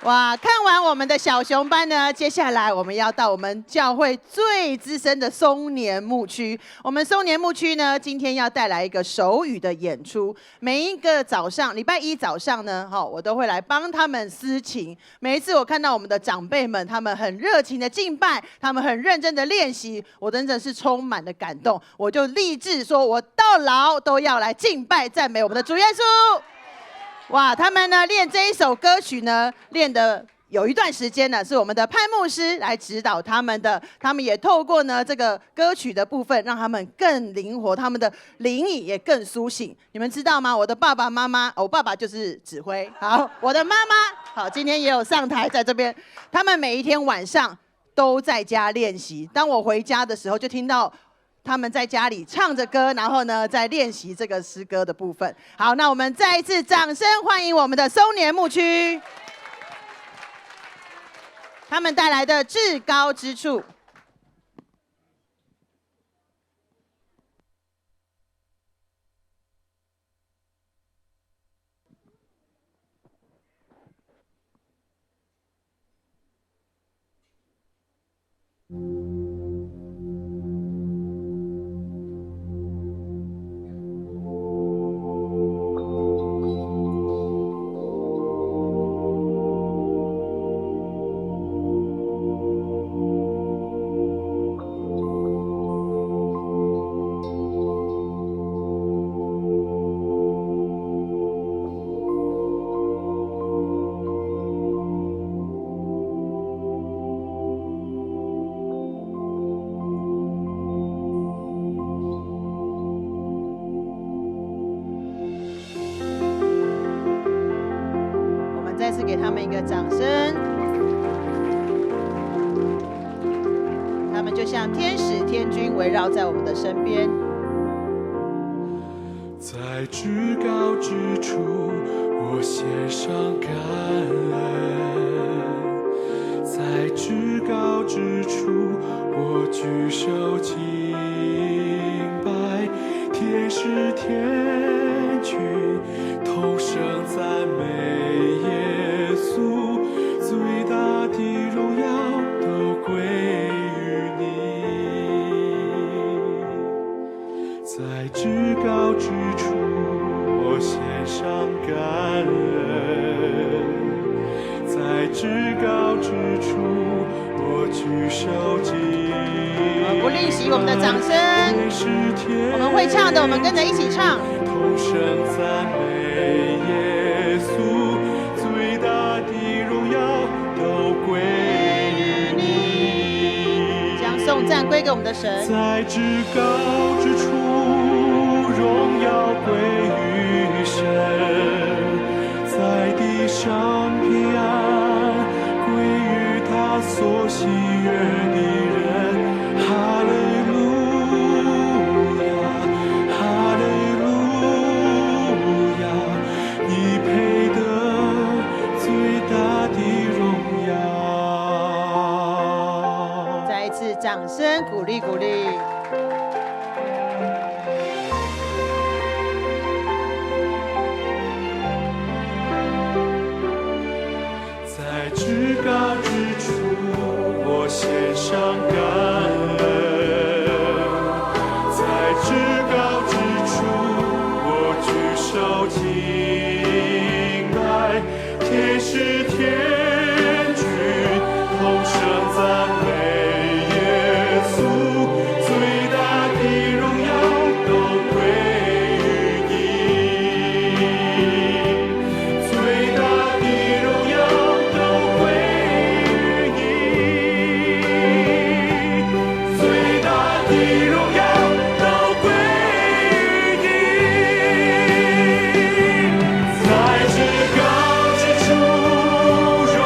哇！看完我们的小熊班呢，接下来我们要到我们教会最资深的松年牧区。我们松年牧区呢，今天要带来一个手语的演出。每一个早上，礼拜一早上呢，我都会来帮他们司琴。每一次我看到我们的长辈们，他们很热情的敬拜，他们很认真的练习，我真的是充满了感动。我就立志说，我到老都要来敬拜赞美我们的主耶稣。哇，他们呢练这一首歌曲呢，练的有一段时间呢，是我们的潘牧师来指导他们的。他们也透过呢这个歌曲的部分，让他们更灵活，他们的灵意也更苏醒。你们知道吗？我的爸爸妈妈，我爸爸就是指挥，好，我的妈妈，好，今天也有上台在这边。他们每一天晚上都在家练习。当我回家的时候，就听到他们在家里唱着歌，然后呢，在练习这个诗歌的部分。好，那我们再一次掌声欢迎我们的松年牧区，他们带来的至高之处。再次给他们一个掌声，他们就像天使天军围绕在我们的身边。在至高之处，我献上感恩；在至高之处，我举手敬拜。天使天军同声赞美耶稣，最大的荣耀都归于你。在至高之处，我献上感恩；在至高之处，我举手敬拜。不吝惜我们的掌声，我们会唱的，我们跟着一起唱。同声赞美耶稣，最大的荣耀都归于你。将颂赞归给我们的神。在至高之处，荣耀归于神；在地上平安归于他所喜悦的人。哈利路亚，哈利路亚，你配得最大的荣耀。再一次掌声鼓励鼓励。在至高之处，我献上感恩；在至高之处，我举手敬拜。天使天军同声赞美耶稣，最大的荣耀都归于你，最大的荣耀都归于你，最大的荣耀都归于你。在至高之处，荣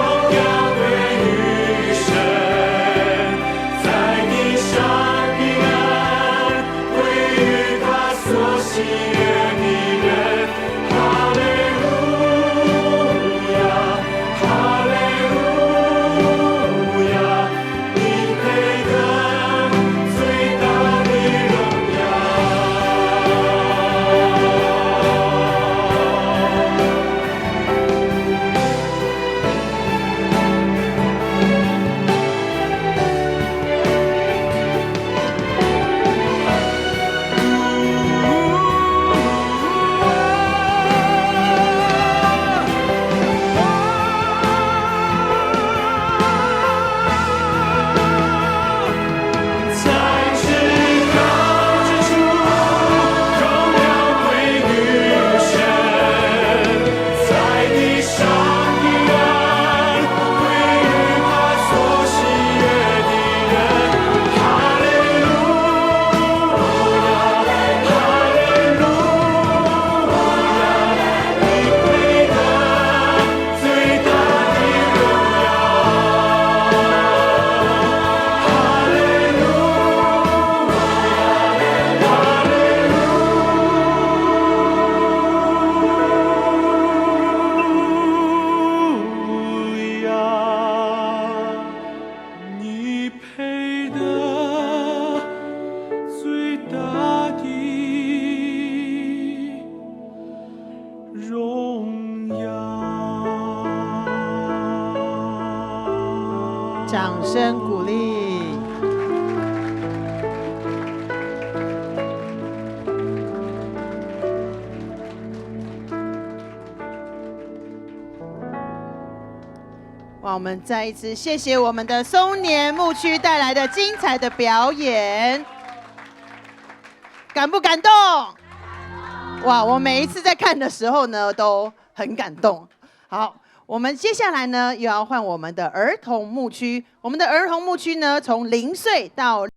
荣耀。掌声鼓励。哇，我们再一次谢谢我们的松年牧区带来的精彩的表演，感不感动？哇，我每一次在看的时候呢，都很感动。好，我们接下来呢，又要换我们的儿童牧区。我们的儿童牧区呢，从0岁到